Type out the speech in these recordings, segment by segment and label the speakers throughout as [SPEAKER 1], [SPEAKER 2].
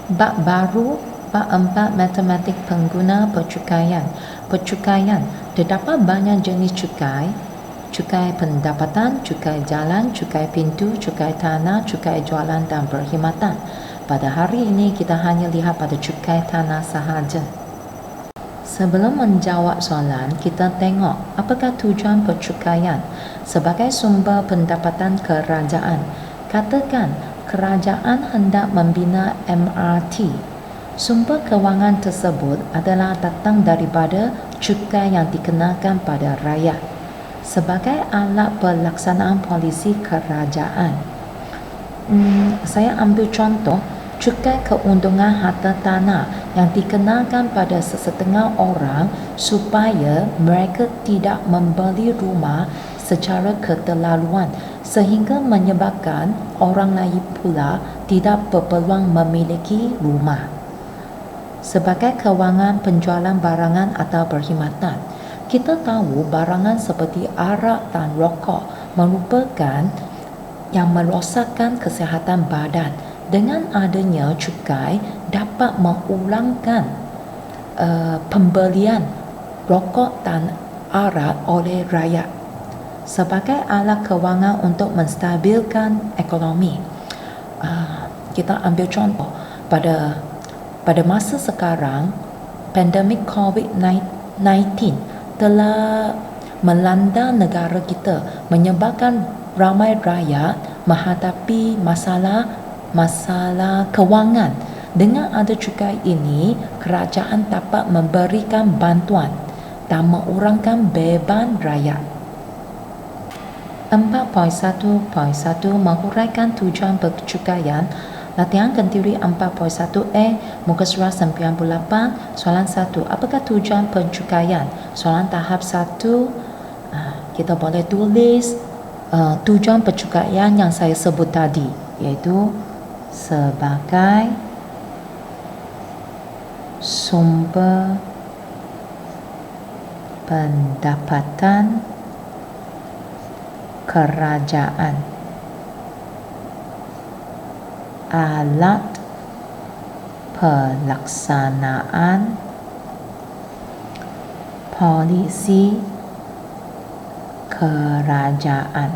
[SPEAKER 1] Bab baru, bab 4 matematik pengguna percukaian. Percukaian, terdapat banyak jenis cukai. Cukai pendapatan, cukai jalan, cukai pintu, cukai tanah, cukai jualan dan perkhidmatan. Pada hari ini kita hanya lihat pada cukai tanah sahaja. Sebelum menjawab soalan, kita tengok apakah tujuan percukaian sebagai sumber pendapatan kerajaan. Katakan kerajaan hendak membina MRT. Sumber kewangan tersebut adalah datang daripada cukai yang dikenakan pada rakyat sebagai alat pelaksanaan polisi kerajaan. Saya ambil contoh cukai keuntungan harta tanah yang dikenakan pada sesetengah orang supaya mereka tidak membeli rumah secara keterlaluan sehingga menyebabkan orang lain pula tidak berpeluang memiliki rumah. Sebagai kewangan penjualan barangan atau perkhidmatan, kita tahu barangan seperti arak dan rokok merupakan yang merosakkan kesihatan badan. Dengan adanya cukai dapat mengurangkan pembelian rokok dan arak oleh rakyat sebagai alat kewangan untuk menstabilkan ekonomi. Kita ambil contoh pada masa sekarang, pandemik COVID-19 telah melanda negara kita menyebabkan ramai rakyat menghadapi masalah kewangan. Dengan ada cukai ini, kerajaan dapat memberikan bantuan dan mengurangkan beban rakyat. 4.1.1 menguraikan tujuan percukaian. Latihan kendiri 4.1a, muka surat 98, soalan 1. Apakah tujuan pencukaian? Soalan tahap 1, kita boleh tulis tujuan pencukaian yang saya sebut tadi, iaitu sebagai sumber pendapatan kerajaan, alat pelaksanaan polisi kerajaan,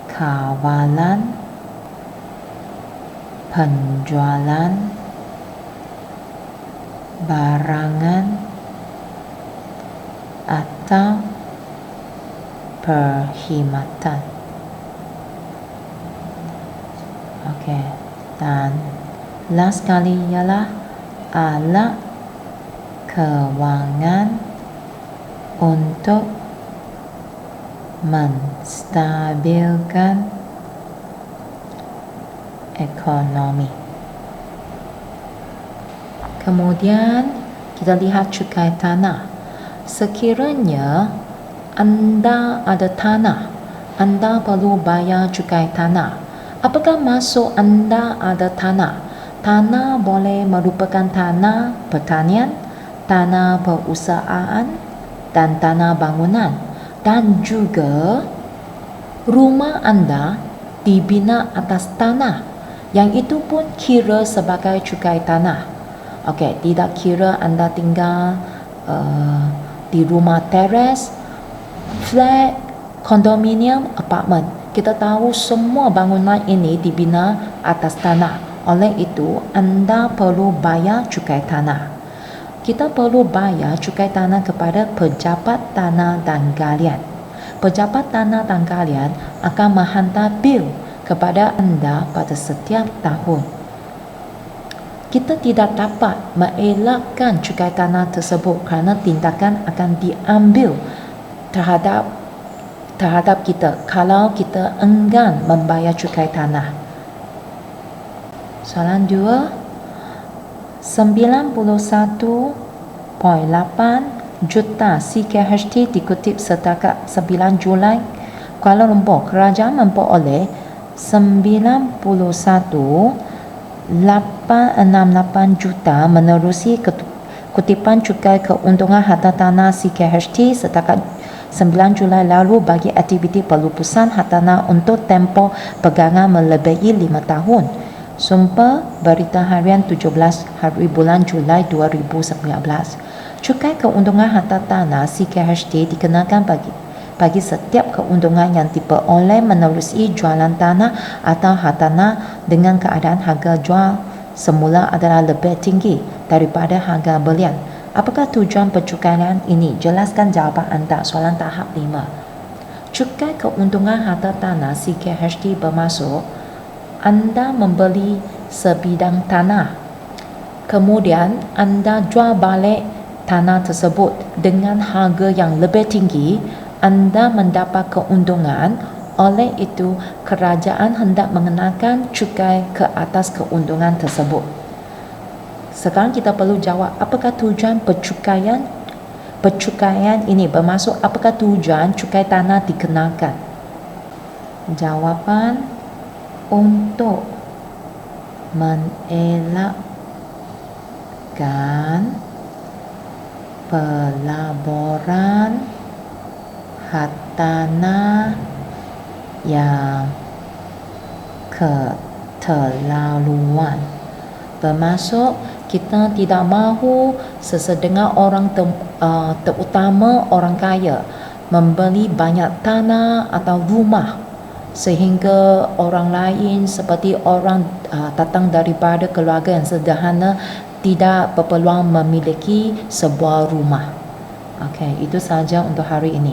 [SPEAKER 1] kawalan penjualan barangan atau perkhidmatan. Okey, dan last kali ialah alat kewangan untuk menstabilkan ekonomi. Kemudian kita lihat cukai tanah. Sekiranya anda ada tanah, anda perlu bayar cukai tanah. Apakah maksud anda ada tanah? Tanah boleh merupakan tanah pertanian, tanah perusahaan dan tanah bangunan, dan juga rumah anda dibina atas tanah, yang itu pun kira sebagai cukai tanah. Okey, tidak kira anda tinggal di rumah teres, flat, kondominium, apartmen. Kita tahu semua bangunan ini dibina atas tanah. Oleh itu, anda perlu bayar cukai tanah. Kita perlu bayar cukai tanah kepada pejabat tanah dan galian. Pejabat tanah dan galian akan menghantar bil kepada anda pada setiap tahun. Kita tidak dapat mengelakkan cukai tanah tersebut kerana tindakan akan diambil terhadap kita kalau kita enggan membayar cukai tanah. Soalan 2, 91.8 juta CKHT dikutip setakat 9 Julai. Kuala Lumpur, kerajaan memperoleh 91.868 juta menerusi kutipan cukai keuntungan harta tanah CKHT setakat 9 Julai lalu bagi aktiviti pelupusan hartanah untuk tempoh pegangan melebihi 5 tahun. Sumpah Berita Harian 17 hari bulan Julai 2019. Cukai keuntungan harta tanah CKHT dikenakan bagi setiap keuntungan yang diperoleh menerusi jualan tanah atau hartanah dengan keadaan harga jual semula adalah lebih tinggi daripada harga belian. Apakah tujuan pencukaian ini? Jelaskan jawapan anda. Soalan tahap 5. Cukai keuntungan harta tanah CKHT bermaksud anda membeli sebidang tanah, kemudian anda jual balik tanah tersebut dengan harga yang lebih tinggi, anda mendapat keuntungan. Oleh itu, kerajaan hendak mengenakan cukai ke atas keuntungan tersebut. Sekarang kita perlu jawab, apakah tujuan pencukaian? Pencukaian ini bermaksud apakah tujuan cukai tanah dikenakan? Jawapan, untuk mengelakkan pelaburan hartanah yang keterlaluan. Bermaksud kita tidak mahu sesedengah orang terutama orang kaya membeli banyak tanah atau rumah sehingga orang lain seperti orang datang daripada keluarga yang sederhana tidak berpeluang memiliki sebuah rumah. Okey, itu sahaja untuk hari ini.